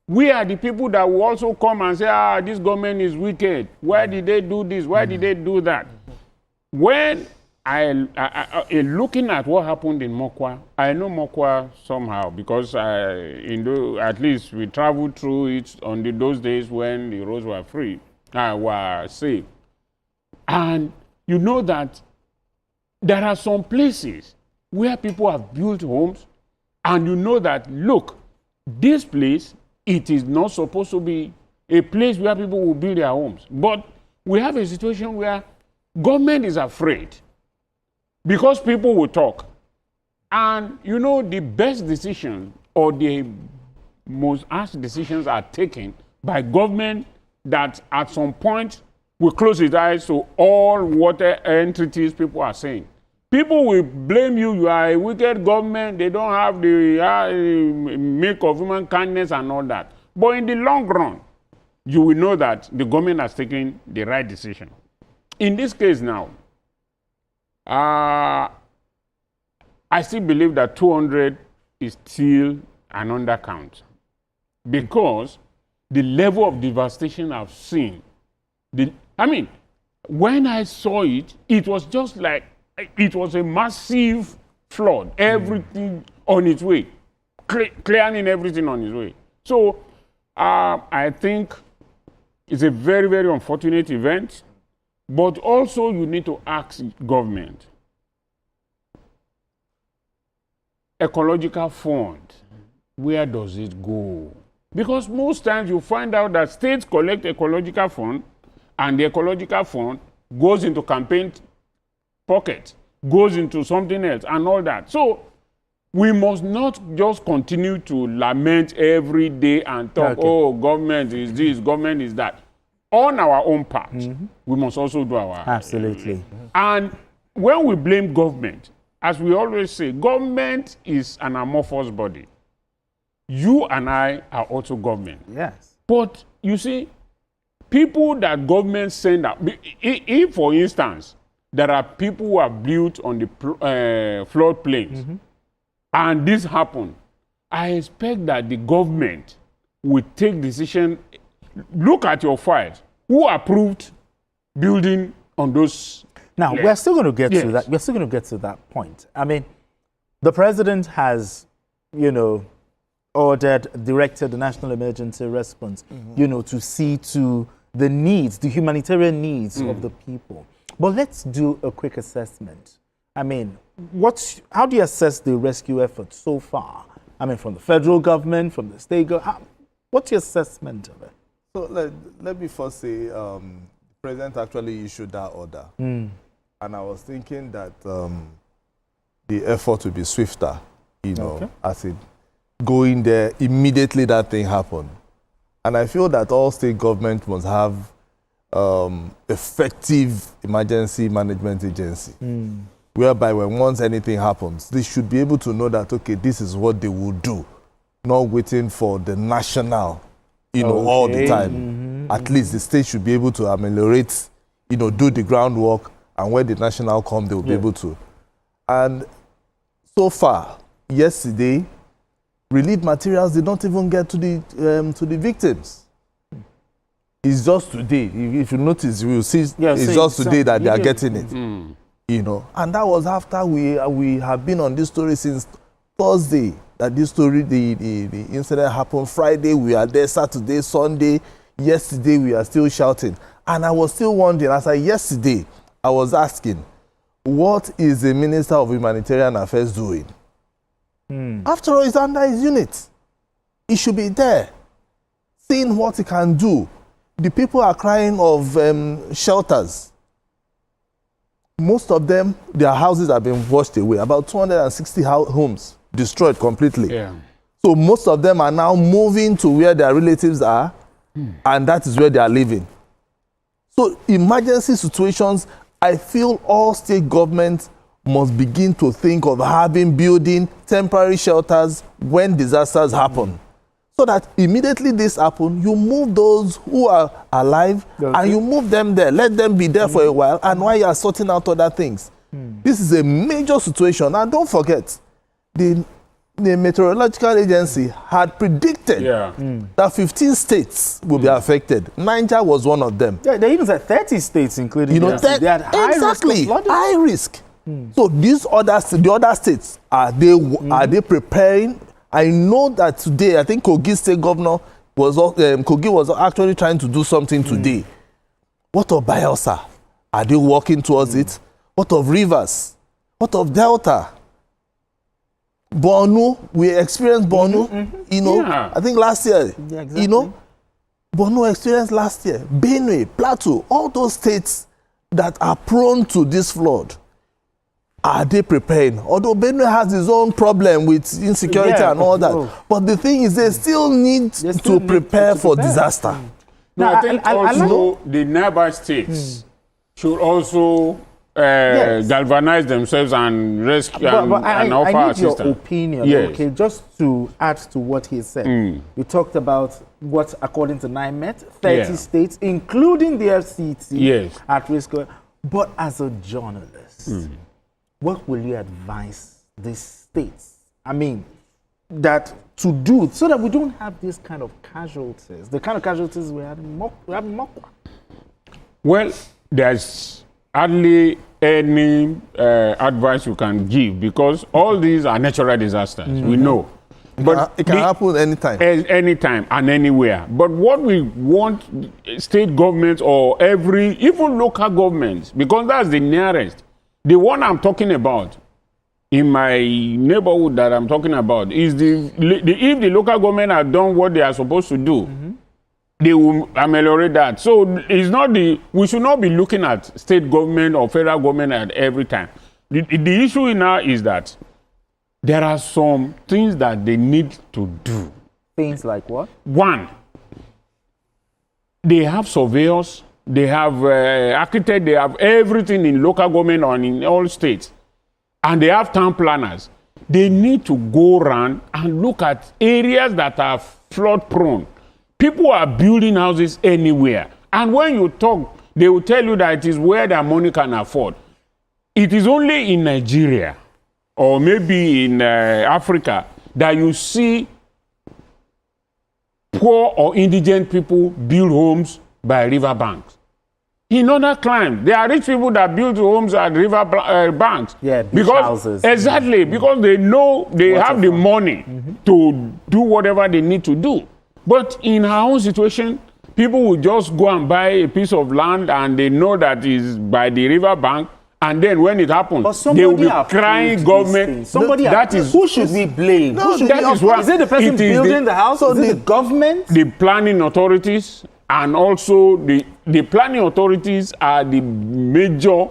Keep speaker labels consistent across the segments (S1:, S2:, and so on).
S1: we are the people that will also come and say, this government is wicked. Why did they do this? Why did they do that? When looking at what happened in Mokwa, I know Mokwa somehow because at least we traveled through it on those days when the roads were free, were safe. And you know that there are some places where people have built homes, and you know that, look, this place, it is not supposed to be a place where people will build their homes. But we have a situation where government is afraid because people will talk. And you know, the best decision or the most harsh decisions are taken by government that at some point will close its eyes to all what entities people are saying. People will blame you. You are a wicked government. They don't have the make of human kindness and all that. But in the long run, you will know that the government has taken the right decision. In this case now, I still believe that 200 is still an undercount because the level of devastation I've seen. When I saw it, it was just like it was a massive flood, everything on its way, clearing everything on its way. So I think it's a very, very unfortunate event, but also you need to ask government. Ecological fund, where does it go? Because most times you find out that states collect ecological fund, and the ecological fund goes into campaign pocket, goes into something else and all that. So we must not just continue to lament every day and talk, oh, government is this, government is that. On our own part, we must also do our...
S2: Absolutely.
S1: And when we blame government, as we always say, government is an amorphous body. You and I are also government.
S2: Yes.
S1: But you see, people that government send out, if for instance, there are people who are built on the floodplains, and this happened, I expect that the government will take decision. Look at your files. Who approved building on those?
S2: Now, we're still going to get to that. We're still going to get to that point. I mean, the president has, directed the National Emergency Response, to see to the needs, the humanitarian needs of the people. But let's do a quick assessment. I mean, how do you assess the rescue effort so far? I mean, from the federal government, from the state government, what's your assessment of it?
S3: So let me first say, the president actually issued that order. And I was thinking that the effort would be swifter, as it going there, immediately that thing happened. And I feel that all state government must have effective emergency management agency, whereby once anything happens, they should be able to know that, okay, this is what they will do, not waiting for the national, all the time. At least the state should be able to ameliorate, do the groundwork, and when the national come, they will be able to. And so far, yesterday, relief materials did not even get to the victims. It's just today. If you notice, you will see it's just today that they are getting it. And that was after we have been on this story since Thursday. That this story, the incident happened Friday. We are there Saturday, Sunday. Yesterday we are still shouting, and I was still wondering. Yesterday, I was asking, what is the Minister of Humanitarian Affairs doing? After all, it's under his unit. He should be there, seeing what he can do. The people are crying of shelters. Most of them, their houses have been washed away. About 260 homes destroyed completely. So most of them are now moving to where their relatives are, and that is where they are living. So emergency situations, I feel all state governments must begin to think of building temporary shelters when disasters happen. So that immediately this happens, you move those who are alive and you move them there. Let them be there for a while, and while you are sorting out other things. This is a major situation. And don't forget, the the meteorological agency had predicted that 15 states will be affected. Niger was one of them.
S2: Yeah, they even said 30 states, including
S3: You know,
S2: they had high risk.
S3: So these the other states, are they preparing? I know that today, I think Kogi State Governor Kogi was actually trying to do something today. What of Bayelsa? Are they working towards it? What of Rivers? What of Delta? Borno, we experienced Borno, you know, I think last year, you know, Borno experienced last year, Benue, Plateau, all those states that are prone to this flood, are they preparing? Although Benue has its own problem with insecurity and all that, but the thing is they still need to prepare for disaster.
S1: No, I think also the nearby states should also galvanize themselves and rescue and offer
S2: I need
S1: assistance.
S2: your opinion, okay, just to add to what he said. We talked about what, according to NIMET, 30 states, including the FCT, at risk. But as a journalist, what will you advise these states? I mean, that to do so that we don't have this kind of casualties, the kind of casualties we had in Mokwa.
S1: Well, there's hardly any advice you can give because all these are natural disasters. We know. But
S3: it can happen anytime.
S1: Anytime and anywhere. But what we want state governments or even local governments, because that's the nearest. The one I'm talking about, in my neighborhood that I'm talking about, is if the local government have done what they are supposed to do, they will ameliorate that. So it's not we should not be looking at state government or federal government at every time. The issue now is that there are some things that they need to do.
S2: Things like what?
S1: One, they have surveyors, they have architects, they have everything in local government or in all states. And they have town planners. They need to go around and look at areas that are flood prone. People are building houses anywhere. And when you talk, they will tell you that it is where their money can afford. It is only in Nigeria or maybe in Africa that you see poor or indigent people build homes by river banks. In other climes, there are rich people that build homes at river banks.
S2: Yeah, beach
S1: because,
S2: houses.
S1: Exactly, because they know they have the money to do whatever they need to do. But in our own situation, people will just go and buy a piece of land and they know that is by the river bank. And then when it happens, they will be crying government.
S2: Who should we blame?
S1: No,
S2: is it the person building the house or the government?
S1: The planning authorities. And also, the planning authorities are the major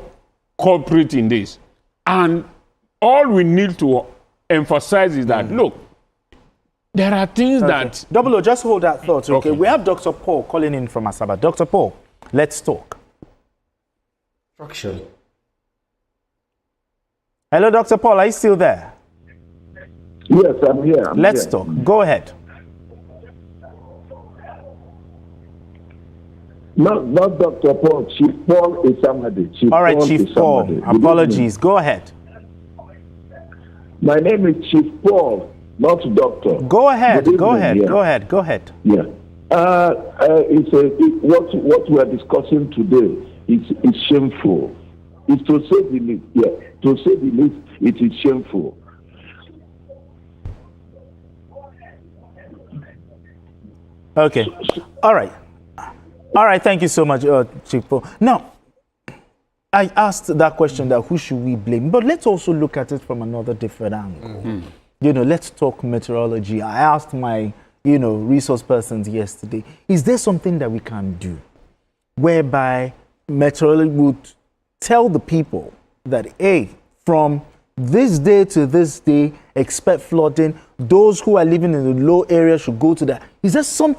S1: culprit in this. And all we need to emphasize is that, look, there are things that...
S2: Double O, just hold that thought, okay? We have Dr. Paul calling in from Asaba. Dr. Paul, let's talk. Hello, Dr. Paul, are you still there?
S4: Yes, I'm here.
S2: Let's talk. Go ahead.
S4: Not Dr. Paul, Chief Paul is somebody.
S2: All right, Chief Paul, apologies. Go ahead.
S4: My name is Chief Paul, not Doctor.
S2: Go ahead, go ahead.
S4: Yeah. What we are discussing today is shameful. It's to say the least. Yeah, to say the least, it is shameful.
S2: Okay. All right. All right, thank you so much, Chief Paul. Now, I asked that question that who should we blame? But let's also look at it from another different angle. You know, let's talk meteorology. I asked my, resource persons yesterday, is there something that we can do whereby meteorology would tell the people that, hey, from this day to this day, expect flooding. Those who are living in the low area should go to that. Is there some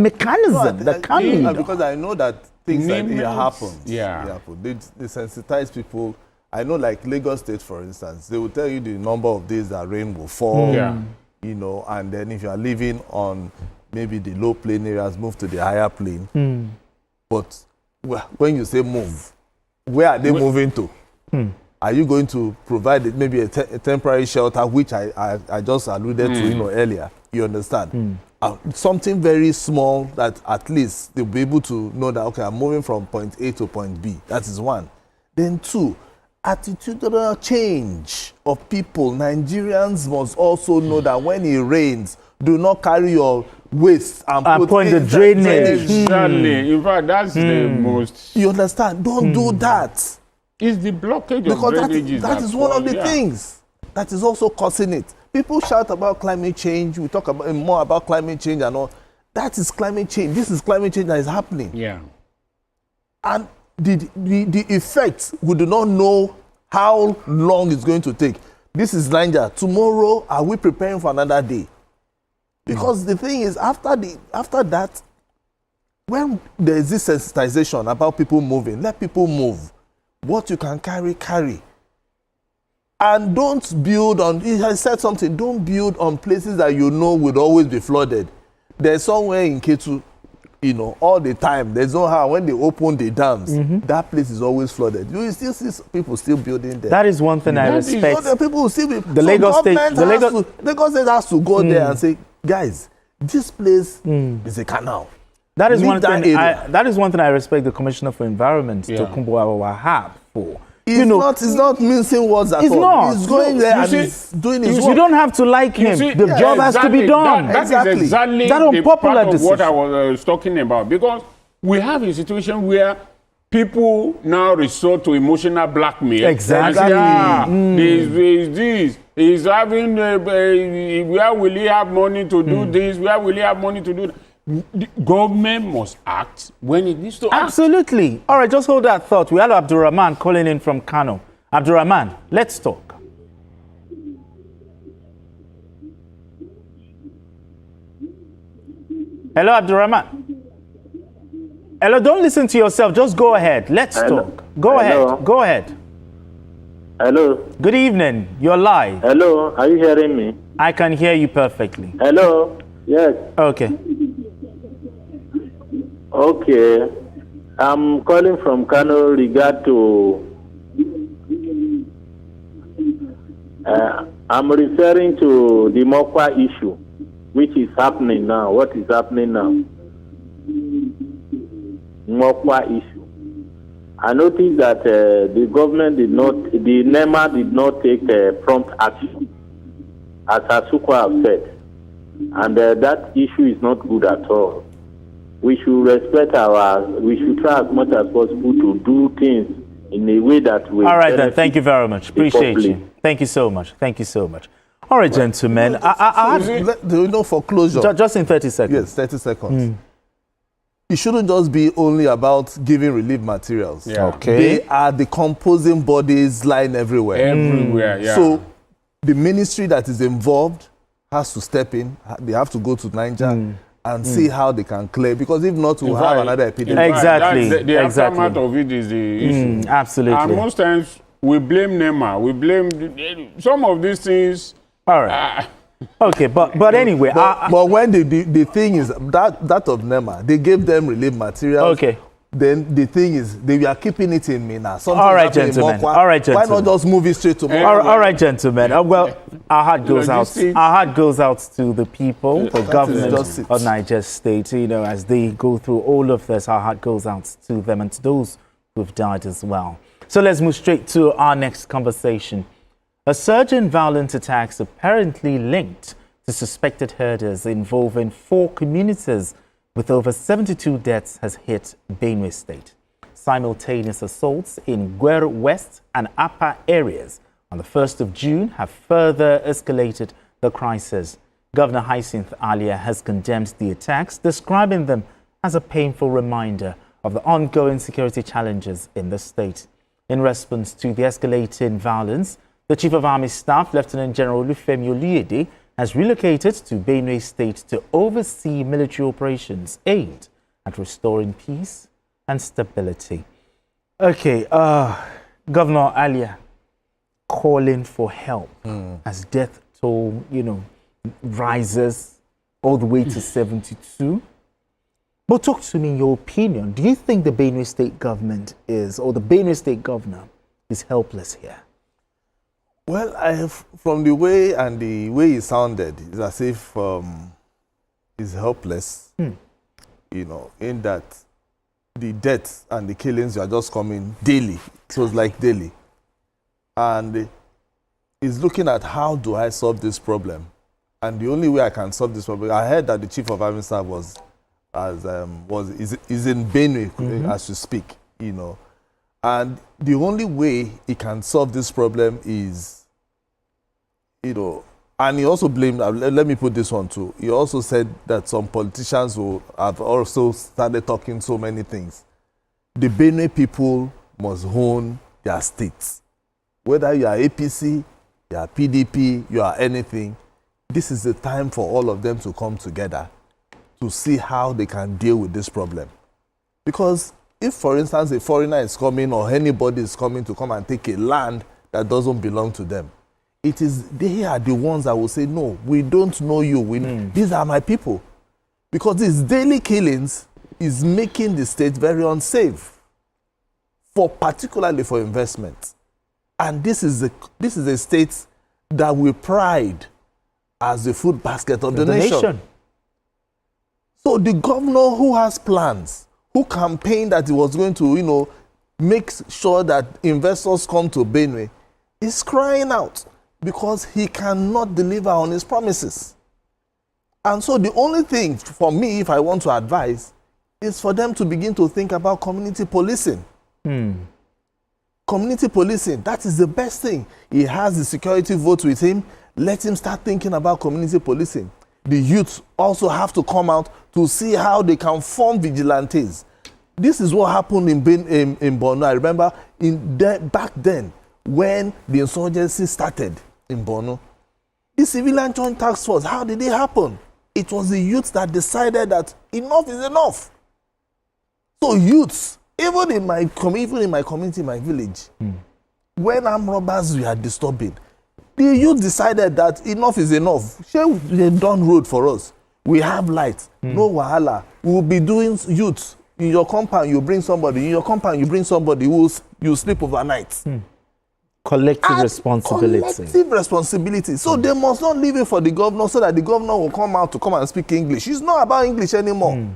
S2: mechanism that can be done?
S3: Because I know that things like that happen.
S1: Yeah.
S3: They sensitize people. I know, like Lagos State, for instance, they will tell you the number of days that rain will fall. And then if you are living on maybe the low plain areas, move to the higher plain. But when you say move, where are they moving to? Are you going to provide maybe a temporary shelter, which I just alluded to earlier? You understand? Something very small that at least they'll be able to know that, okay, I'm moving from point A to point B. That is one. Then two, attitudinal change of people. Nigerians must also know that when it rains, do not carry your waste and put
S2: the drainage.
S1: Exactly. In fact, that's the most.
S3: You understand? Don't do that.
S1: It's the blockage
S3: Because
S1: of drainages.
S3: that is one of the things that is also causing it. People shout about climate change. We talk about more about climate change and all. That is climate change. This is climate change that is happening.
S1: Yeah.
S3: And the effects, we do not know how long it's going to take. This is Niger. Tomorrow, are we preparing for another day? Because the thing is, after that, when there is this sensitization about people moving, let people move. What you can carry. And don't build on, I said something, don't build on places that you know would always be flooded. There's somewhere in Ketu, all the time, there's no how, when they open the dams, that place is always flooded. You still see people still building there.
S2: That is one thing I respect.
S3: The people will still be,
S2: the Lagos State,
S3: Lagos State has to go there and say, guys, this place is a canal.
S2: That is one thing. That is one thing I respect the Commissioner for Environment, Tokunbo Wahab, for.
S3: It's not mincing words at all. He's going there and he's doing his work.
S2: You don't have to like him. The job has to be done.
S1: That is exactly
S2: that unpopular
S1: part of what I was talking about. Because we have a situation where people now resort to emotional blackmail.
S2: Exactly.
S1: This. He's having, where will he have money to do this? Where will he have money to do that? The government must act when it needs to act.
S2: Absolutely. All right, just hold that thought. We have Abdurrahman calling in from Kano. Abdurrahman, let's talk. Hello, Abdurrahman. Hello, don't listen to yourself. Just go ahead. Let's talk. Go ahead.
S5: Hello.
S2: Good evening. You're live.
S5: Hello. Are you hearing me?
S2: I can hear you perfectly.
S5: Hello. Yes.
S2: Okay.
S5: Okay. I'm calling from Kano regard to I'm referring to the Mokwa issue, which is happening now. What is happening now? Mokwa issue. I noticed that the government the NEMA did not take prompt action, as Asukwa have said. And that issue is not good at all. We should we should try as much as possible to do things in a way that will.
S2: All right, then. Thank you very much. Appreciate you. Thank you so much. Thank you so much. All right, gentlemen.
S3: For closure.
S2: Just in 30 seconds.
S3: Yes, 30 seconds. It shouldn't just be only about giving relief materials.
S1: Yeah.
S2: Okay.
S3: They are the composing bodies lying everywhere.
S1: Everywhere, yeah.
S3: So the ministry that is involved has to step in. They have to go to Niger and see how they can clear, because if not, we'll have another epidemic.
S2: Exactly.
S1: The aftermath of it is the issue.
S2: Absolutely.
S1: And most times we blame NEMA. We blame some of these things.
S2: All right. Okay, but anyway.
S3: But when the thing is that of NEMA, they gave them relief materials.
S2: Okay.
S3: Then the thing is, they are keeping it in Mina.
S2: All right, gentlemen. All right, gentlemen.
S3: Why not just move it straight to Mokwa?
S2: All right, gentlemen. Well, our heart goes out. Our heart goes out to the people, the government of Niger State. As they go through all of this, our heart goes out to them and to those who've died as well. So let's move straight to our next conversation. A surge in violent attacks apparently linked to suspected herders involving 4 communities with over 72 deaths has hit Benue State. Simultaneous assaults in Gwer West and Apa areas on the 1st of June have further escalated the crisis. Governor Hyacinth Alia has condemned the attacks, describing them as a painful reminder of the ongoing security challenges in the state. In response to the escalating violence, the Chief of Army Staff, Lieutenant General Olufemi Oluyede, has relocated to Benue State to oversee military operations aimed at restoring peace and stability. Okay, Governor Alia calling for help as death toll, rises all the way to 72. But talk to me in your opinion. Do you think the Benue State government or the Benue State governor is helpless here?
S3: Well, from the way he sounded, it's as if he's helpless. You know, in that the deaths and the killings are just coming daily. So it's like daily. And he's looking at how do I solve this problem. And the only way I can solve this problem, I heard that the chief of army staff is in Benue as we speak, you know. And the only way he can solve this problem is, you know, and he also blamed, let me put this one too, he also said that some politicians will have also started talking so many things. The Benue people must own their states. Whether you are APC, you are PDP, you are anything, this is the time for all of them to come together to see how they can deal with this problem. Because if, for instance, a foreigner is coming or anybody is coming to come and take a land that doesn't belong to them, they are the ones that will say, no, we don't know you. These are my people. Because these daily killings is making the state very unsafe, particularly for investment. And this is a state that we pride as the food basket of the nation. So the governor who has plans, who campaigned that he was going to, you know, make sure that investors come to Benue, is crying out because he cannot deliver on his promises. And so the only thing for me, if I want to advise, is for them to begin to think about community policing. Community policing, that is the best thing. He has the security vote with him. Let him start thinking about community policing. The youth also have to come out to see how they can form vigilantes. This is what happened in Benue. I remember back then when the insurgency started in Benue. The civilian joint task force, how did it happen? It was the youth that decided that enough is enough. So youths, even in my community, my village, when armed robbers were disturbing, the youth decided that enough is enough. They done road for us. We have light, no wahala. We will be doing youth. In your compound, you bring somebody. In your compound, you bring somebody who you sleep overnight.
S2: Collective responsibility.
S3: Collective responsibility. So they must not leave it for the governor so that the governor will come out to come and speak English. It's not about English anymore.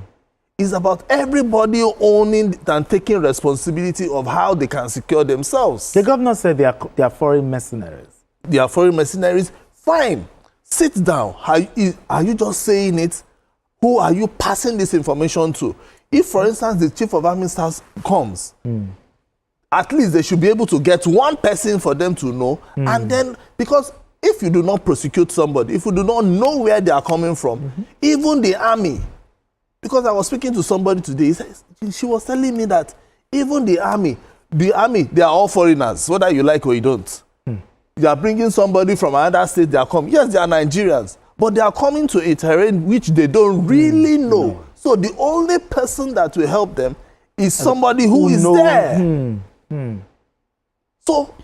S3: It's about everybody owning and taking responsibility of how they can secure themselves.
S2: The governor said they are foreign mercenaries.
S3: They are foreign mercenaries. Fine. Sit down. Are you just saying it? Who are you passing this information to? If, for instance, the chief of army staff comes, at least they should be able to get one person for them to know. And then, because if you do not prosecute somebody, if you do not know where they are coming from, even the army, because I was speaking to somebody today, she was telling me that even the army, they are all foreigners, whether you like or you don't. You are bringing somebody from another state, they are coming. Yes, they are Nigerians, but they are coming to a terrain which they don't really know. So the only person that will help them is somebody who is there. So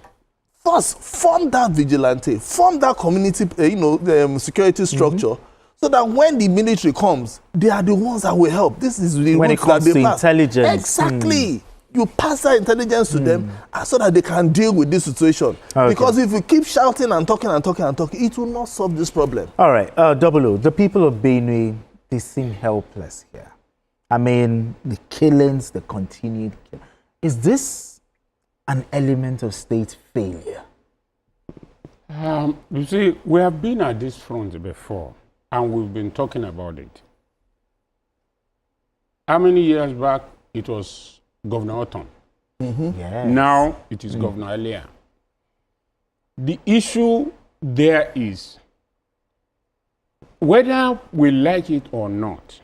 S3: first, form that vigilante, form that community, security structure, so that when the military comes, they are the ones that will help. This is the
S2: when it comes to intelligence.
S3: Exactly. You pass that intelligence to them so that they can deal with this situation. Okay. Because if you keep shouting and talking, it will not solve this problem.
S2: All right, Double O, the people of Benue, they seem helpless here. I mean, the killings, the continued killings. Is this an element of state failure?
S1: You see, we have been at this front before, and we've been talking about it. How many years back it was Governor Otton?
S2: Yes.
S1: Now it is Governor Elia. The issue there is, whether we like it or not,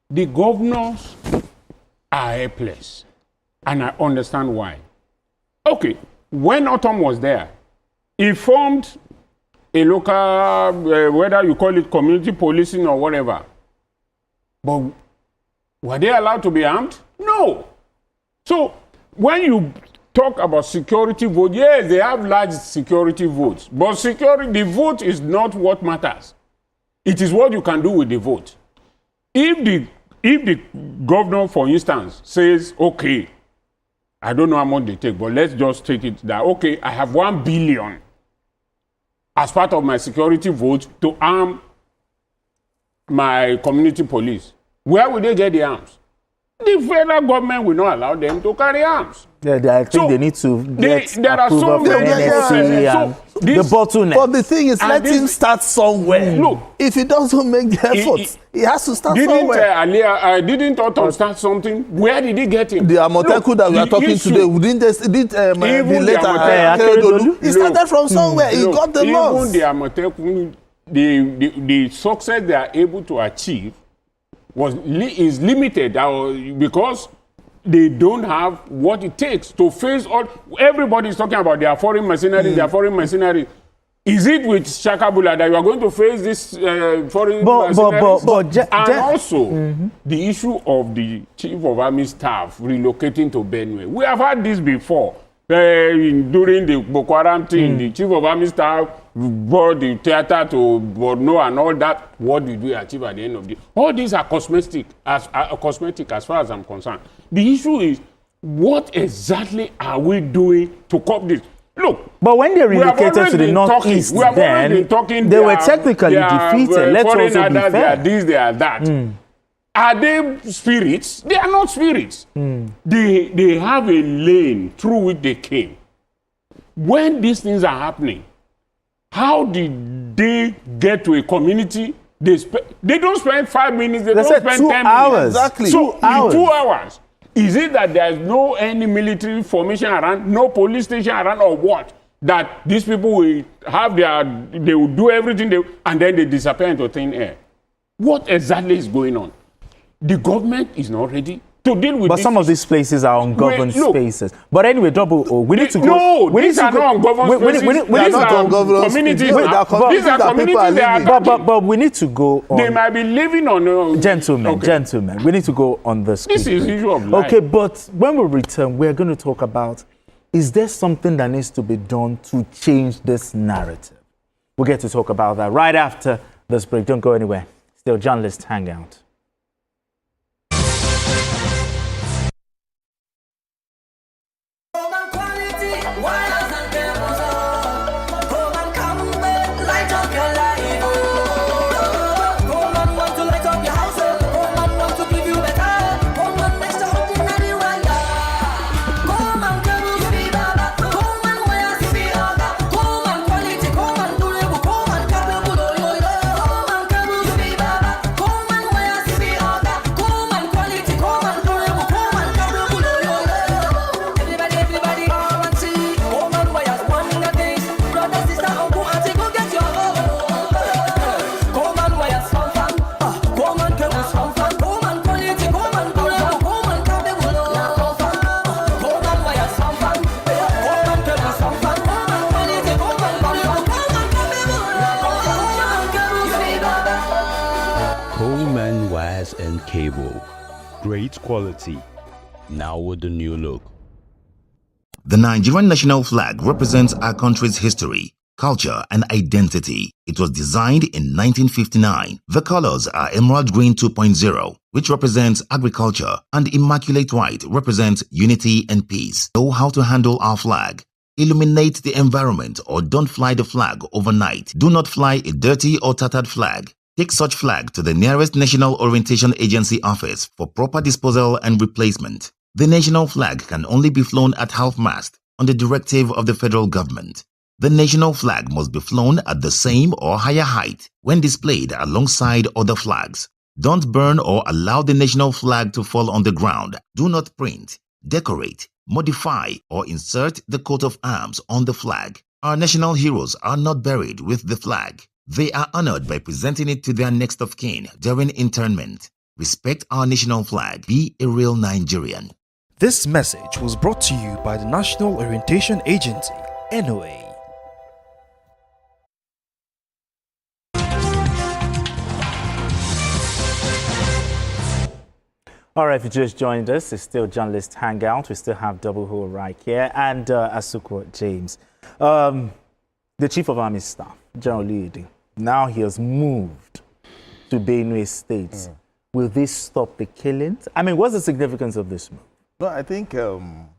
S1: the governors are helpless, and I understand why. Okay, when Otton was there, he formed a local, whether you call it community policing or whatever, but were they allowed to be armed? No. So when you talk about security vote, yes, they have large security votes, but the vote is not what matters. It is what you can do with the vote. If the governor, for instance, says, okay, I don't know how much they take, but let's just take it that, okay, I have 1 billion as part of my security vote to arm my community police. Where will they get the arms? The federal government will not allow them to carry arms.
S2: Yeah, I think they need to get
S1: there are so
S2: approval from
S1: many
S2: NSC and the bottleneck.
S3: But the thing is, let him start somewhere.
S1: Look,
S3: if he doesn't make the effort, he has to start somewhere.
S1: Didn't Autumn start something? Where did he get him?
S3: The Amoteku that we are talking today, he started from somewhere. He got the laws.
S1: Even the Amoteku, the success they are able to achieve is limited because they don't have what it takes to face all. Everybody is talking about their foreign mercenaries, their foreign mercenaries. Is it with Shakabula that you are going to face this foreign mercenaries? Also, the issue of the Chief of Army Staff relocating to Benue. We have had this before. During the Boko Haram thing, the Chief of Army Staff brought the theater to Borno and all that. What did we achieve at the end of the day? All these are cosmetic as far as I'm concerned. The issue is, what exactly are we doing to cope this? Look,
S2: but when they relocated to the northeast, then they were technically defeated. Let's also be fair.
S1: They are this, they are that. Are they spirits? They are not spirits. They have a lane through which they came. When these things are happening, how did they get to a community? They don't spend 5 minutes, they don't spend 10
S2: hours.
S1: minutes.
S3: Exactly.
S1: So in 2 hours, is it that there's no any military formation around, no police station around, or what? That these people will have they will do everything, and then they disappear into thin air. What exactly is going on? The government is not ready to deal with
S2: But some of these places are ungoverned spaces. But anyway, we need to go.
S1: No, these are not ungoverned spaces.
S3: These are communities.
S1: These are communities.
S2: But we need to go on.
S1: They might be living on...
S2: Gentlemen, we need to go on the script.
S1: This is the issue of life.
S2: Okay, but when we return, we're going to talk about, is there something that needs to be done to change this narrative? We'll get to talk about that right after this break. Don't go anywhere. Still Journalist Hangout.
S6: And cable, great quality, now with the new look.
S7: The Nigerian national flag represents our country's history, culture, and identity. It was designed in 1959. The colors are Emerald Green 2.0, which represents agriculture, and Immaculate White represents unity and peace. Know how to handle our flag. Illuminate the environment or don't fly the flag overnight. Do not fly a dirty or tattered flag. Take such flag to the nearest National Orientation Agency office for proper disposal and replacement. The national flag can only be flown at half-mast on the directive of the federal government. The national flag must be flown at the same or higher height when displayed alongside other flags. Don't burn or allow the national flag to fall on the ground. Do not print, decorate, modify, or insert the coat of arms on the flag. Our national heroes are not buried with the flag. They are honored by presenting it to their next of kin during internment. Respect our national flag. Be a real Nigerian.
S8: This message was brought to you by the National Orientation Agency, NOA.
S2: All right, if you just joined us, it's still Journalist Hangout. We still have Double Ho right here and Asukwa James. The Chief of Army Staff, General Leading. Now he has moved to Benue State. Will this stop the killings? I mean, what's the significance of this move?
S3: No, I think him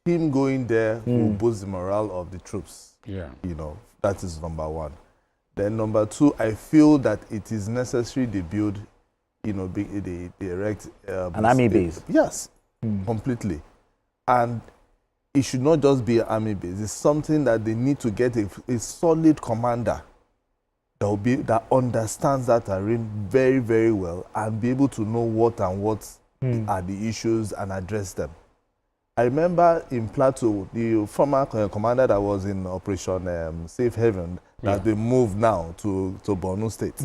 S3: going there will boost the morale of the troops.
S1: Yeah.
S3: You know, that is number one. Then number two, I feel that it is necessary they build, you know, they erect
S2: an army base.
S3: Yes, completely. And it should not just be an army base. It's something that they need to get a solid commander that understands that terrain very, very well and be able to know what are the issues and address them. I remember in Plateau, the former commander that was in Operation Safe Haven, that they moved now to Borno State.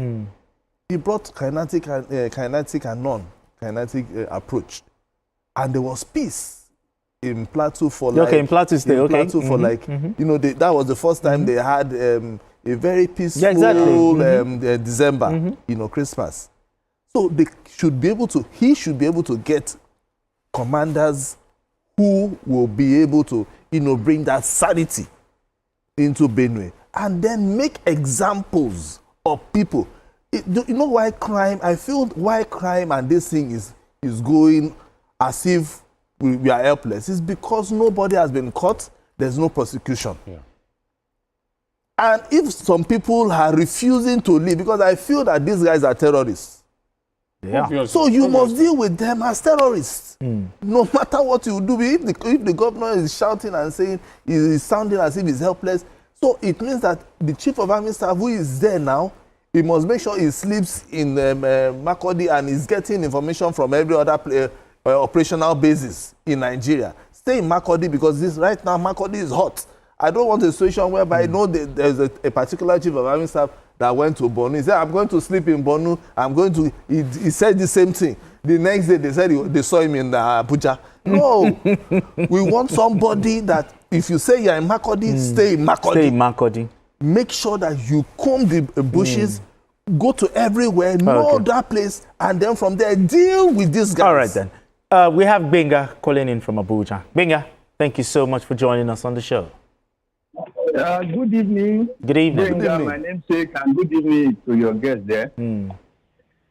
S3: He brought kinetic and non-kinetic approach. And there was peace in Plateau for
S2: in Plateau State,
S3: Plateau for you know, that was the first time they had a very peaceful December, you know, Christmas. So he should be able to get commanders who will be able to, you know, bring that sanity into Benue and then make examples of people. You know why crime, I feel why crime and this thing is going as if we are helpless is because nobody has been caught, there's no prosecution.
S1: Yeah.
S3: And if some people are refusing to leave, because I feel that these guys are terrorists.
S2: Yeah.
S3: So you must deal with them as terrorists. No matter what you do, if the governor is shouting and saying, he's sounding as if he's helpless, so it means that the chief of army staff who is there now, he must make sure he sleeps in Makurdi and is getting information from every other operational basis in Nigeria. Stay in Makurdi because right now Makurdi is hot. I don't want a situation whereby I know there's a particular chief of army staff that went to Borno. He said, I'm going to sleep in Borno. He said the same thing. The next day, they said they saw him in Abuja. No. We want somebody that, if you say you're in Makurdi, stay in Makurdi.
S2: Stay in Makurdi.
S3: Make sure that you comb the bushes, go to everywhere, know that place, and then from there, deal with these guys.
S2: All right, then. We have Benga calling in from Abuja. Benga, thank you so much for joining us on the show.
S9: Good evening.
S2: Good evening.
S9: My namesake, and good evening to your guest there.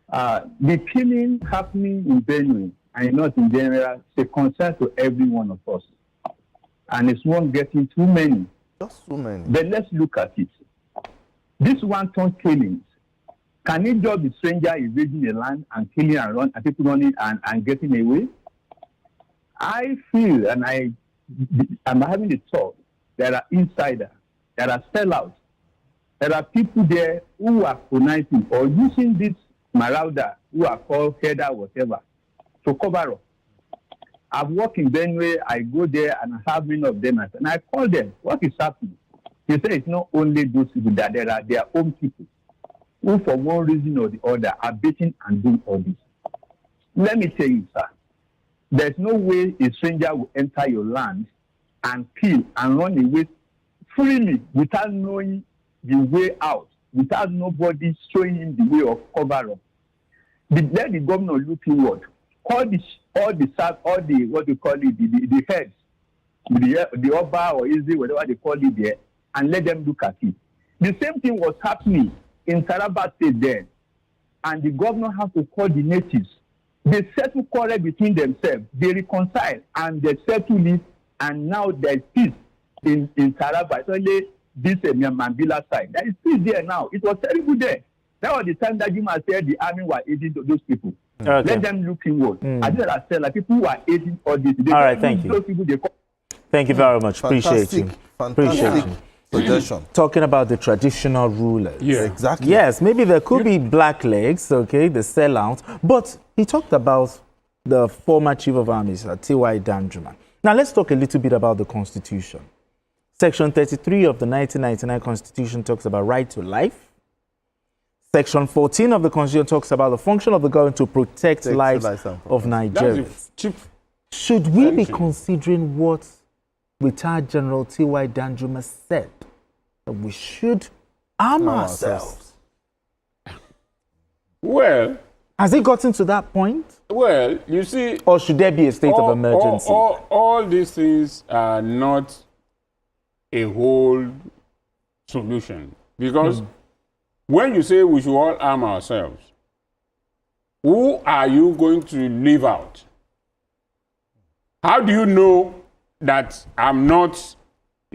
S9: The killing happening in Benue, and not in general, is a concern to every one of us. And it's one getting too many.
S3: Just too many.
S9: But let's look at it. This one-ton killings, can it just be stranger invading the land and killing and people running and getting away? I feel, and I'm having a thought, there are insiders, there are sellouts, there are people there who are conniving or using this marauder, who are called header, whatever, to cover up. I've worked in Benue, I go there and I have many of them, and I call them, what is happening? They say it's not only those people, that there are their own people who, for one reason or the other, are beating and doing all this. Let me tell you, sir, there's no way a stranger will enter your land and kill and run away freely without knowing the way out, without nobody showing him the way of cover up. Let the governor look inward. All the what you call it, the heads, the Oba or Easy, whatever they call it there, and let them look at it. The same thing was happening in Taraba State then, and the governor has to call the natives. They settle quarrel between themselves, they reconcile, and they settle it. And now there's peace in Taraba. It's only this Mambila side. There is peace there now. It was terrible there. That was the time that Juma said the army were aiding those people.
S2: Okay.
S9: Let them look inward. I think I said, like, people who are aiding all this.
S2: All right, thank you. Thank you very much. Appreciate you.
S3: Fantastic suggestion.
S2: Talking about the traditional rulers.
S3: Yeah, exactly.
S2: Yes, maybe there could be blacklegs, okay, the sellouts, but he talked about the former chief of army, T.Y. Danjuma. Now, let's talk a little bit about the Constitution. Section 33 of the 1999 Constitution talks about right to life. Section 14 of the Constitution talks about the function of the government to protect lives of Nigerians. Should we be considering what retired General T.Y. Danjuma said, that we should arm ourselves?
S1: Well,
S2: has it gotten to that point?
S1: Well, you see...
S2: Or should there be a state of emergency?
S1: All these things are not a whole solution. Because when you say we should all arm ourselves, who are you going to leave out? How do you know that I'm not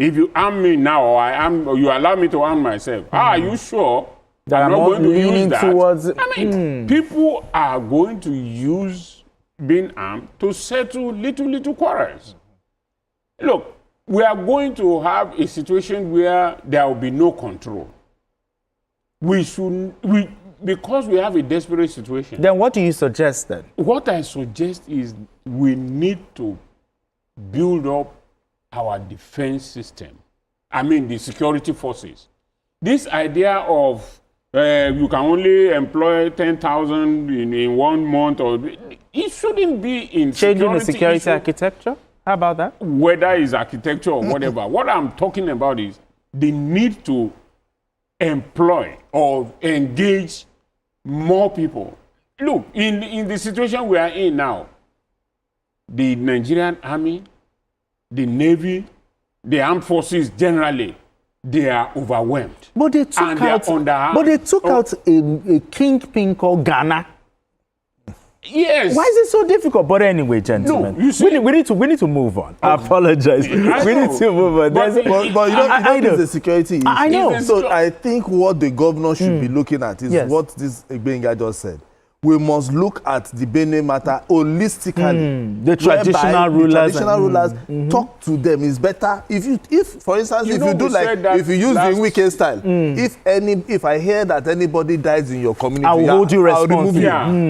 S1: If you arm me now, or you allow me to arm myself, are you sure
S2: that I'm not going to use that? Towards,
S1: I mean, people are going to use being armed to settle little quarrels. Look, we are going to have a situation where there will be no control. Because we have a desperate situation.
S2: Then what do you suggest then?
S1: What I suggest is we need to build up our defense system. I mean, the security forces. This idea of you can only employ 10,000 in 1 month, or it shouldn't be in
S2: changing the security architecture. How about that?
S1: Whether it's architecture or whatever. What I'm talking about is the need to employ or engage more people. Look, in the situation we are in now, the Nigerian Army, the Navy, the armed forces generally, they are overwhelmed.
S2: But they took out a kingpin called Ghana.
S1: Yes.
S2: Why is it so difficult? But anyway, gentlemen,
S1: no, you see,
S2: we need to move on. I apologize. We need to move on.
S3: But you know, the security issue.
S2: I know.
S3: So I think what the governor should be looking at is what this Igbenga just said. We must look at the Benue matter holistically.
S2: The traditional rulers.
S3: Talk to them. It's better if for instance, if you use the weekend style, if I hear that anybody dies in your community,
S2: I will hold you responsible.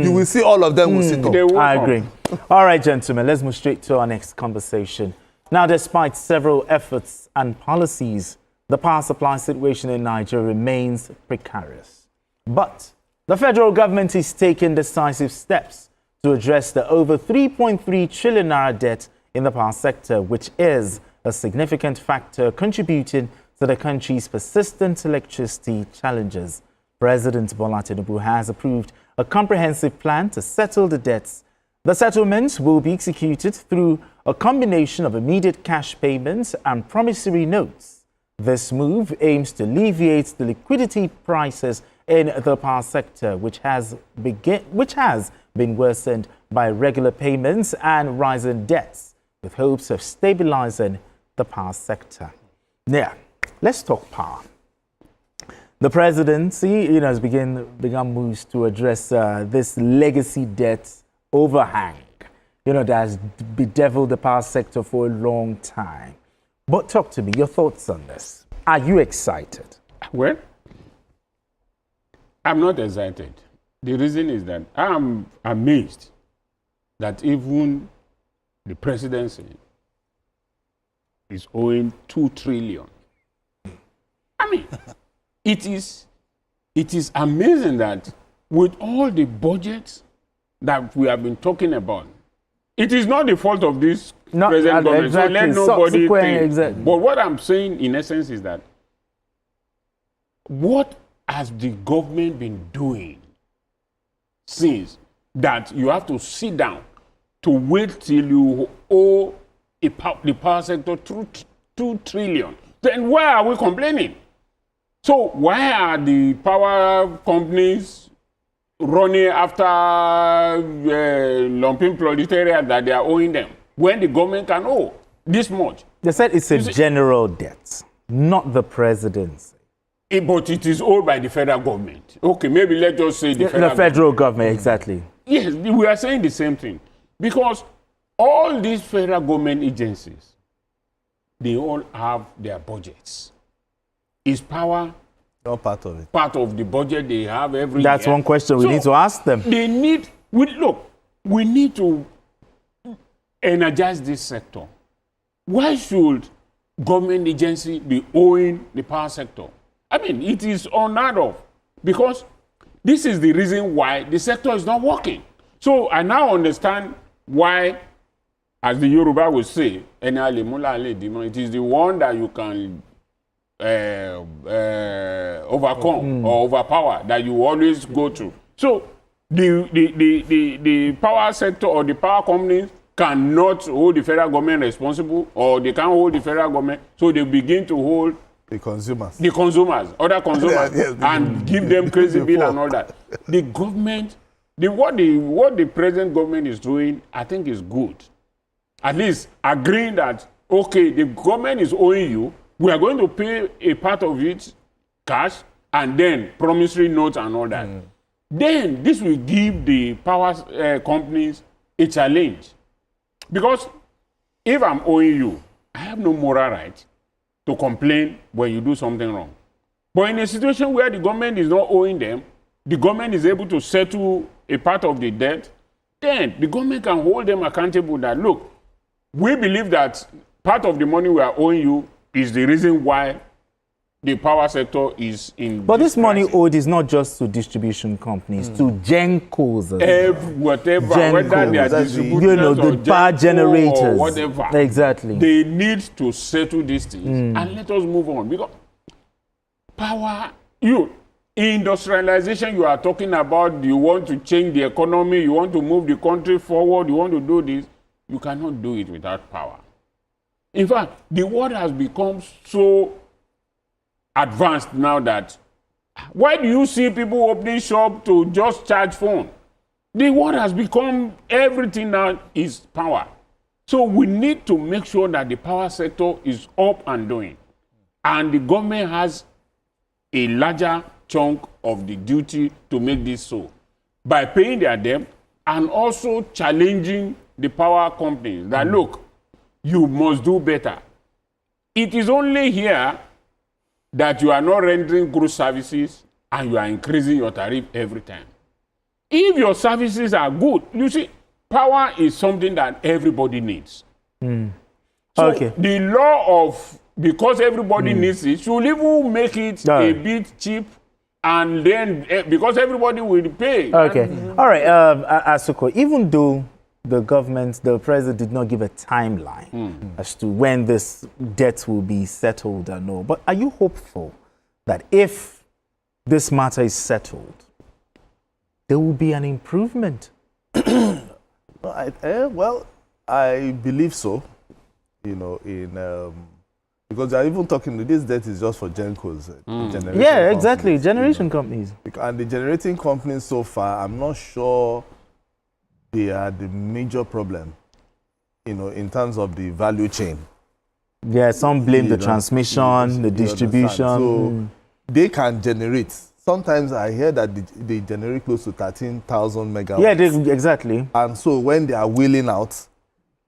S3: You will see all of them will sit up.
S2: I agree. All right, gentlemen, let's move straight to our next conversation. Now, despite several efforts and policies, the power supply situation in Nigeria remains precarious. But the federal government is taking decisive steps to address the over 3.3 trillion naira debt in the power sector, which is a significant factor contributing to the country's persistent electricity challenges. President Bola Tinubu has approved a comprehensive plan to settle the debts. The settlement will be executed through a combination of immediate cash payments and promissory notes. This move aims to alleviate the liquidity crisis in the power sector, which has been worsened by regular payments and rising debts, with hopes of stabilizing the power sector. Now, let's talk power. The presidency, has begun moves to address this legacy debt overhang, that has bedeviled the power sector for a long time. But talk to me, your thoughts on this. Are you excited?
S1: Well, I'm not excited. The reason is that I'm amazed that even the presidency is owing 2 trillion. I mean, it is amazing that with all the budgets that we have been talking about, it is not the fault of this present government.
S2: Exactly.
S1: So let nobody think.
S2: Exactly.
S1: But what I'm saying in essence is that what has the government been doing since that you have to sit down to wait till you owe the power sector 2 trillion? Then why are we complaining? So why are the power companies running after lumping proletariat that they are owing them when the government can owe this much?
S2: They said it's a general debt, not the presidency.
S1: But it is owed by the federal government. Okay, maybe let's just say the
S2: federal government, exactly.
S1: Yes, we are saying the same thing. Because all these federal government agencies, they all have their budgets. Is power
S3: not part of it?
S1: Part of the budget they have every
S2: That's
S1: year.
S2: One question we need to ask them.
S1: We need to energize this sector. Why should government agency be owing the power sector? I mean, it is unheard of, because this is the reason why the sector is not working. So I now understand why, as the Yoruba would say, it is the one that you can overcome or overpower that you always go to. So the power sector or the power companies cannot hold the federal government responsible, or they can't hold the federal government, so they begin to hold
S3: the consumers,
S1: other consumers, and give them crazy bill and all that. The government, what the present government is doing, I think is good. At least agreeing that, okay, the government is owing you, We are going to pay a part of it cash and then promissory notes and all that. Then this will give the power companies a challenge. Because if I'm owing you, I have no moral right to complain when you do something wrong. But in a situation where the government is not owing them, the government is able to settle a part of the debt, then the government can hold them accountable that, look, we believe that part of the money we are owing you is the reason why the power sector is in.
S2: But this money owed is not just to distribution companies, to Gencos.
S1: Whatever,
S2: Gencos,
S1: whether they are distributors
S2: you know,
S1: or
S2: the power generators,
S1: or whatever.
S2: Exactly.
S1: They need to settle these things and let us move on. Because power, industrialization you are talking about, you want to change the economy, you want to move the country forward, you want to do this, you cannot do it without power. In fact, the world has become so advanced now that why do you see people opening shop to just charge phone? The world has become, everything now is power. So we need to make sure that the power sector is up and doing. And the government has a larger chunk of the duty to make this so. By paying their debt and also challenging the power companies that, look, you must do better. It is only here that you are not rendering good services and you are increasing your tariff every time. If your services are good, you see, power is something that everybody needs. So the law of, because everybody needs it, should even make it a bit cheap, and then because everybody will pay.
S2: Okay. All right, Asuko, even though the government, the president did not give a timeline as to when this debt will be settled and all, but are you hopeful that if this matter is settled, there will be an improvement?
S3: Well, I believe so. You know, because they're even talking, this debt is just for Gencos.
S2: Yeah, exactly, generation companies.
S3: And the generating companies so far, I'm not sure they are the major problem, you know, in terms of the value chain.
S2: Yeah, some blame the transmission, the distribution.
S3: So they can generate. Sometimes I hear that they generate close to 13,000 megawatts.
S2: Yeah, exactly.
S3: And so when they are wheeling out,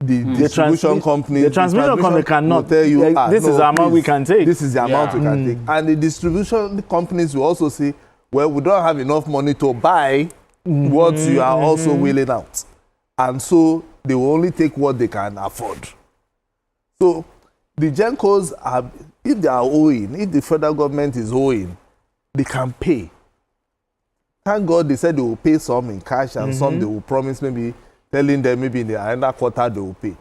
S3: the distribution company,
S2: the transmission company cannot
S3: tell you,
S2: this is the amount we can take.
S3: This is the amount we can take. And the distribution companies will also say, well, we don't have enough money to buy what you are also wheeling out. And so they will only take what they can afford. So the Gencos are, if they are owing, if the federal government is owing, they can pay. Thank God they said they will pay some in cash and some they will promise, maybe telling them maybe in the another quarter they will pay.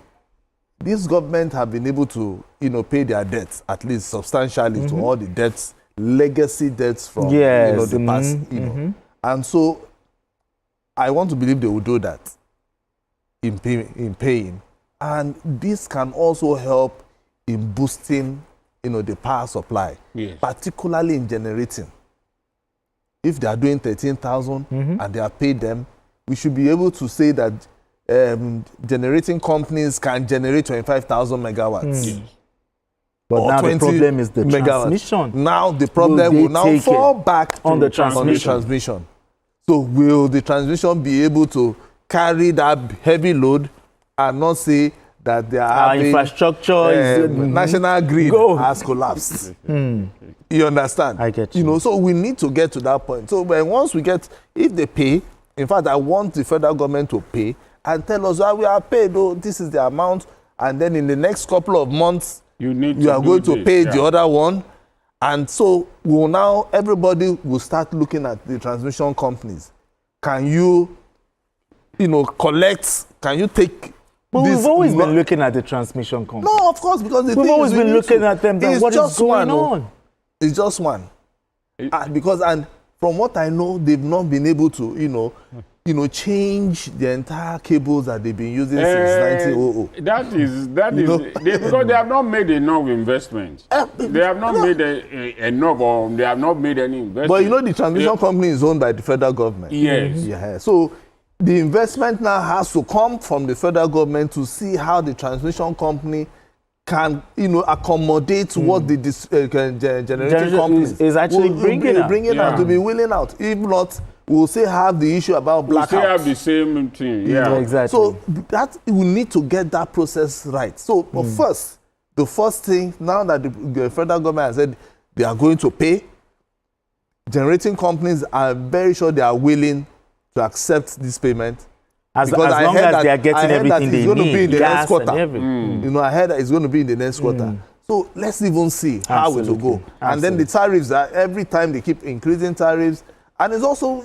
S3: This government have been able to, you know, pay their debts, at least substantially, to all the debts, legacy debts from you know, the past. You know. And so I want to believe they will do that in paying. And this can also help in boosting, you know, the power supply, particularly in generating. If they are doing 13,000 and they are paid them, we should be able to say that generating companies can generate 25,000 megawatts.
S2: But now the problem is the transmission.
S3: Now the problem will now fall back
S2: on the transmission.
S3: So will the transmission be able to carry that heavy load and not say that they are having
S2: infrastructure
S3: national grid has collapsed? You understand?
S2: I get you.
S3: You know, so we need to get to that point. So when once we get, if they pay, in fact, I want the federal government to pay and tell us, well, we are paid, oh, this is the amount, and then in the next couple of months, you are going to pay the other one. And so we'll now, everybody will start looking at the transmission companies. Can you, you know, collect, can you take
S2: But we've always been looking at the transmission company.
S3: No, of course, because
S2: we've always been looking at them. What is going on?
S3: It's just one. Because, and from what I know, they've not been able to, you know, change the entire cables that they've been using since 1900.
S1: That is, because they have not made enough investment. They have not made enough, or they have not made any investment.
S3: But you know, the transmission company is owned by the federal government.
S1: Yes.
S3: Yeah. So the investment now has to come from the federal government to see how the transmission company can, accommodate what the generating companies
S2: is actually bringing
S3: out to be willing out. If not, we'll say have the issue about blackouts.
S1: We'll say have the same thing. Yeah,
S2: exactly.
S3: So that we need to get that process right. So first, the first thing, now that the federal government has said they are going to pay, generating companies are very sure they are willing to accept this payment.
S2: As long as they are getting everything they need,
S3: be in the
S2: gas
S3: next quarter.
S2: and everything.
S3: I heard that it's going to be in the next quarter. So let's even see how it will go. And then the tariffs, every time they keep increasing tariffs. And it's also,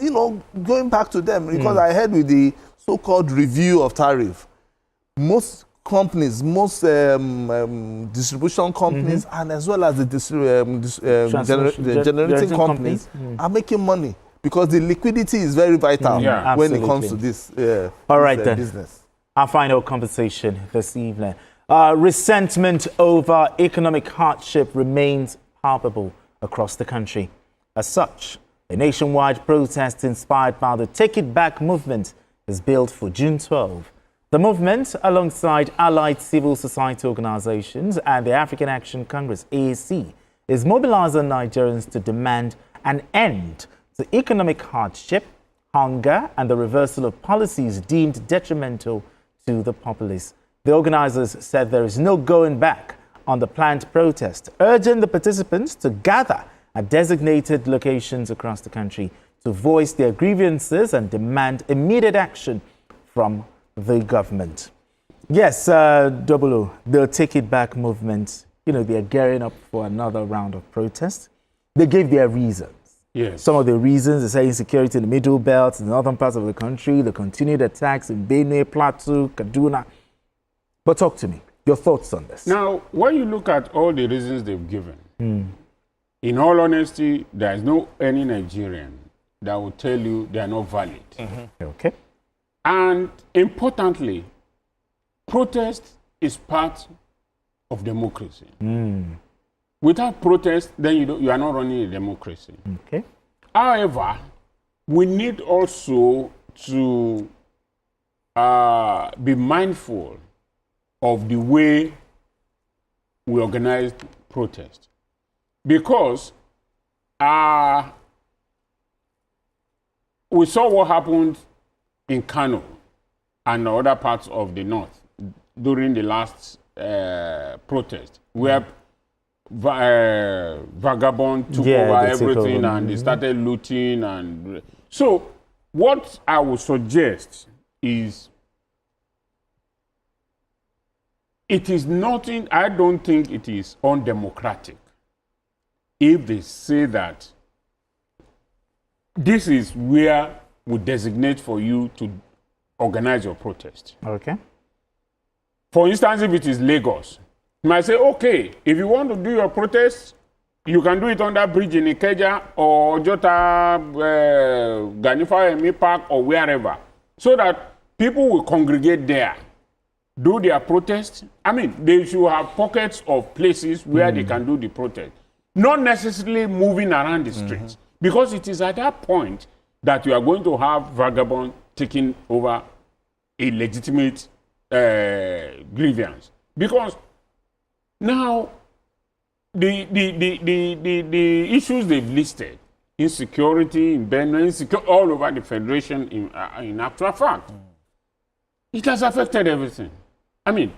S3: going back to them, because I heard with the so-called review of tariff, most companies, most distribution companies, and as well as the generating companies are making money. Because the liquidity is very vital when it comes to this,
S2: All right, then.
S3: business.
S2: Our final conversation this evening. Resentment over economic hardship remains palpable across the country. As such, a nationwide protest inspired by the Take It Back movement is built for June 12. The movement, alongside allied civil society organizations and the African Action Congress, AAC, is mobilizing Nigerians to demand an end to economic hardship, hunger, and the reversal of policies deemed detrimental to the populace. The organizers said there is no going back on the planned protest, urging the participants to gather at designated locations across the country to voice their grievances and demand immediate action from the government. Yes, Double O, the Take It Back movement, they are gearing up for another round of protest. They gave their reasons.
S1: Yes.
S2: Some of the reasons, they say insecurity in the middle belt, in the northern parts of the country, the continued attacks in Benue, Plateau, Kaduna. But talk to me, your thoughts on this.
S1: Now, when you look at all the reasons they've given, in all honesty, there is no any Nigerian that will tell you they are not valid.
S2: Okay.
S1: And importantly, protest is part of democracy. Without protest, then you are not running a democracy.
S2: Okay.
S1: However, we need also to be mindful of the way we organize protest. Because we saw what happened in Kano and other parts of the north during the last protest, where vagabond took over everything and they started looting. And so what I would suggest is, it is nothing, I don't think it is undemocratic if they say that this is where we designate for you to organize your protest.
S2: Okay.
S1: For instance, if it is Lagos, you might say, okay, if you want to do your protest, you can do it on that bridge in Ikeja or Jota, Ganifa Emi Park or wherever, so that people will congregate there, do their protest. I mean, they should have pockets of places where they can do the protest, not necessarily moving around the streets, because it is at that point that you are going to have vagabond taking over a legitimate grievance. Because now the issues they've listed, insecurity in Benue, all over the federation in actual fact, it has affected everything. I mean,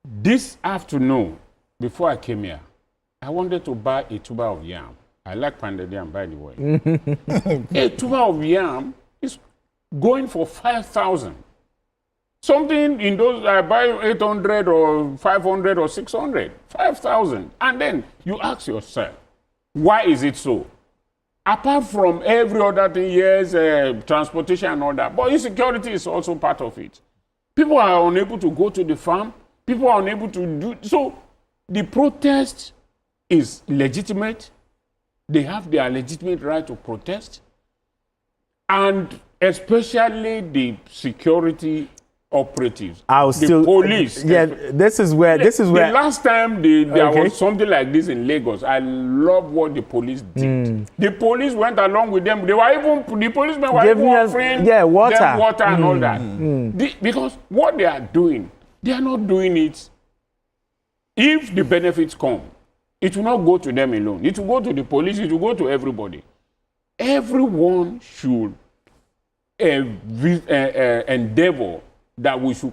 S1: this afternoon, before I came here, I wanted to buy a tuber of yam. I like pounded yam, by the way. A tuber of yam is going for 5,000. Something in those, I buy 800 or 500 or 600, 5,000. And then you ask yourself, why is it so? Apart from every other thing, yes, transportation and all that, but insecurity is also part of it. People are unable to go to the farm. People are unable to do, so the protest is legitimate. They have their legitimate right to protest. And especially the security operatives, the police.
S2: Yeah, this is where.
S1: The last time there was something like this in Lagos, I love what the police did. The police went along with them. They were even, the policemen were even offering them water and all that. Because what they are doing, they are not doing it if the benefits come, it will not go to them alone. It will go to the police. It will go to everybody. Everyone should endeavor that we should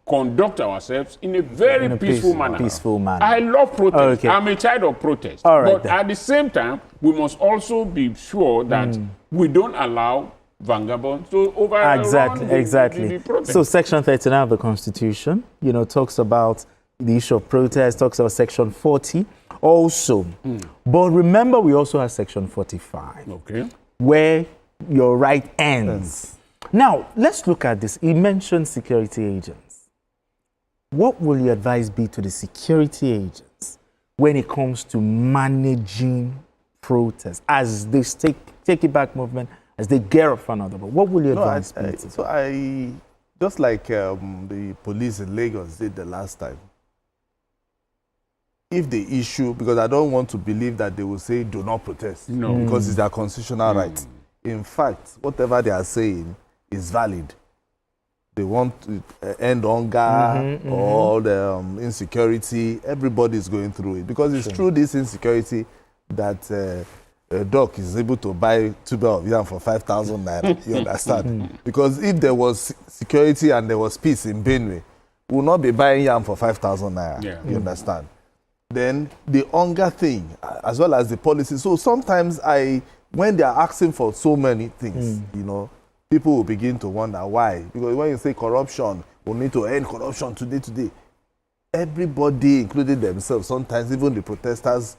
S1: conduct ourselves in a very peaceful manner.
S2: Peaceful manner.
S1: I love protest.
S2: Okay.
S1: I'm a child of protest.
S2: All right,
S1: but at the same time, we must also be sure that we don't allow vagabonds to overrun
S2: Exactly.
S1: the protest.
S2: So Section 39 of the Constitution, talks about the issue of protest, talks about Section 40 also. But remember, we also have Section 45.
S1: Okay.
S2: Where your right ends. Now, let's look at this. You mentioned security agents. What will your advice be to the security agents when it comes to managing protests as they take it back movement, as they gear up for another? But what will your advice be?
S3: So I just like the police in Lagos did the last time. If the issue, because I don't want to believe that they will say do not protest, because it's their constitutional right. In fact, whatever they are saying is valid. They want to end hunger or the insecurity. Everybody is going through it because it's through this insecurity that a doc is able to buy 2 bales of yam for 5,000 naira. You understand? Because if there was security and there was peace in Benue, we will not be buying yam for 5,000 naira. Yeah. You understand? Then the hunger thing, as well as the policy. So sometimes when they are asking for so many things, people will begin to wonder why. Because when you say corruption, we need to end corruption today. Everybody, including themselves, sometimes even the protesters,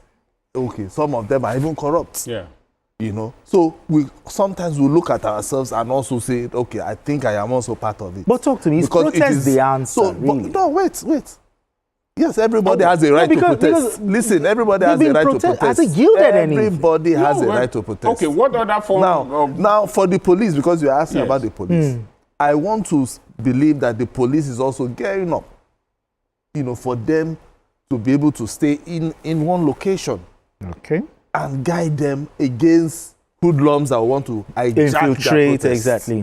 S3: some of them are even corrupt. Yeah. So sometimes we look at ourselves and also say, okay, I think I am also part of it.
S2: But talk to me, is protest the answer, really?
S3: No, wait. Yes, everybody has a right to protest. Listen, everybody has a right to protest.
S2: Has it yielded
S3: everybody has a right to protest.
S1: Okay, what other form
S3: now for the police, because you're asking about the police, I want to believe that the police is also gearing up, for them to be able to stay in one location.
S2: Okay.
S3: And guide them against hoodlums that want to
S2: infiltrate. Exactly.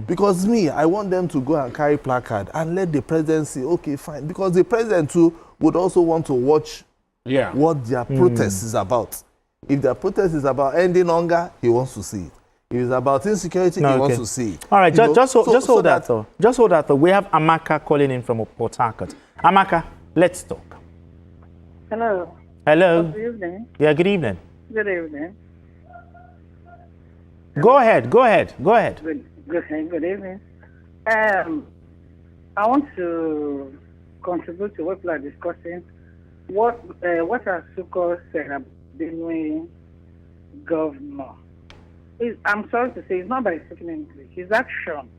S3: Because I want them to go and carry placard and let the president say, okay, fine. Because the president too would also want to watch what their protest is about. If their protest is about ending hunger, he wants to see it. If it's about insecurity, he wants to see it.
S2: All right, just hold that thought. Just hold that thought. We have Amaka calling in from Port Harcourt. Amaka, let's talk.
S10: Hello.
S2: Hello.
S10: Good evening.
S2: Yeah, good evening.
S10: Good evening.
S2: Go ahead.
S10: Good evening. I want to contribute to what people are discussing. What has Suko said about Benue governor? I'm sorry to say, it's not by speaking English. His action.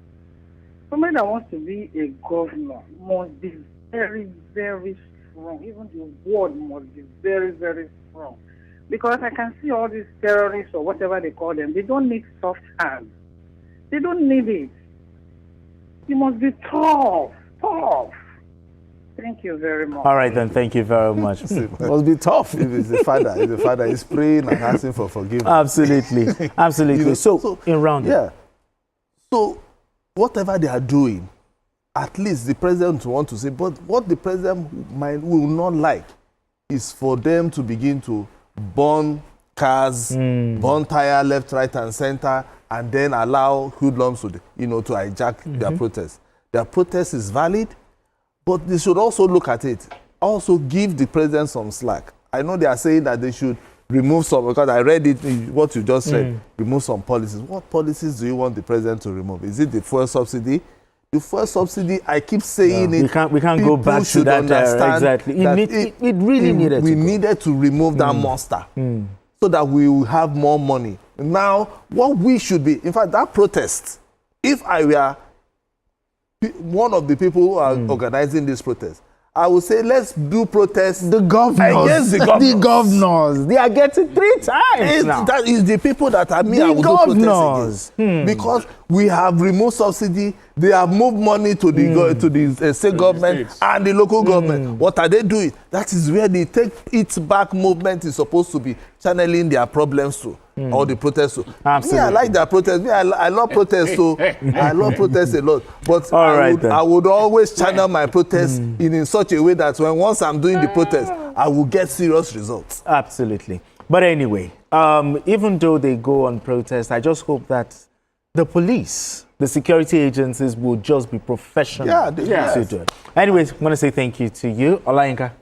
S10: Somebody that wants to be a governor must be very, very strong. Even the word must be very, very strong. Because I can see all these terrorists or whatever they call them, they don't need soft hands. They don't need it. You must be tough. Thank you very much.
S2: All right, then. Thank you very much. Must be tough.
S3: If it's the father, he's praying and asking for forgiveness.
S2: Absolutely. So in round.
S3: Yeah. So whatever they are doing, at least the president will want to say, but what the president will not like is for them to begin to burn cars, burn tire left, right, and center, and then allow hoodlums to hijack their protest. Their protest is valid, but they should also look at it. Also give the president some slack. I know they are saying that they should remove some, because I read it, what you just said, remove some policies. What policies do you want the president to remove? Is it the fuel subsidy? The fuel subsidy, I keep saying it.
S2: We can't go back to that exactly. It really needed.
S3: We needed to remove that monster so that we will have more money. Now, what we should be, in fact, that protest, if I were one of the people who are organizing this protest, I would say let's do protest
S2: against the governors. They are getting 3 times now.
S3: That is the people that are I will do protest against. Because We have removed subsidy. They have moved money to the state government and the local government. What are they doing? That is where the Take It Back movement is supposed to be channeling their problems to, or the protests to.
S2: Absolutely.
S3: Me, I like their protests. Me, I love protests, so I love protests a lot. But I would always channel my protests in such a way that once I'm doing the protest, I will get serious results.
S2: Absolutely. But anyway, even though they go on protest, I just hope that the police, the security agencies will just be professional to do it. Anyways, I want to say thank you to you, Olayinka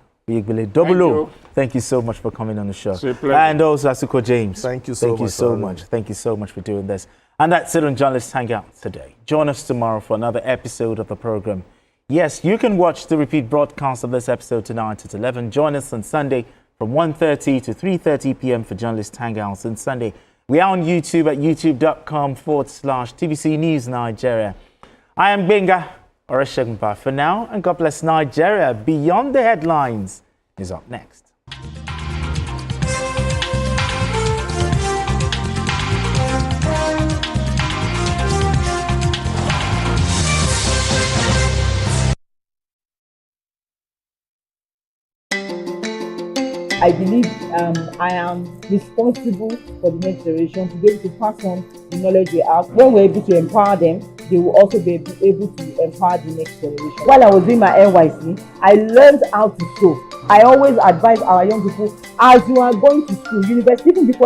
S2: Double. Thank you so much for coming on the show. And also Asuko James.
S3: Thank you so much.
S2: Thank you so much for doing this. And that's it on Journalist Hangout today. Join us tomorrow for another episode of the program. Yes, you can watch the repeat broadcast of this episode tonight at 11. Join us on Sunday from 1:30 to 3:30 p.m. for Journalist Hangouts. And Sunday, we are on YouTube at youtube.com/TVC News Nigeria. I am Benga Oreshegunpa for now, and God bless Nigeria. Beyond the Headlines is up next.
S11: I believe I am responsible for the next generation to be able to pass on the knowledge we have. When we're able to empower them, they will also be able to empower the next generation. While I was doing my NYC, I learned how to sew. I always advise our young people, as you are going to school, university, even before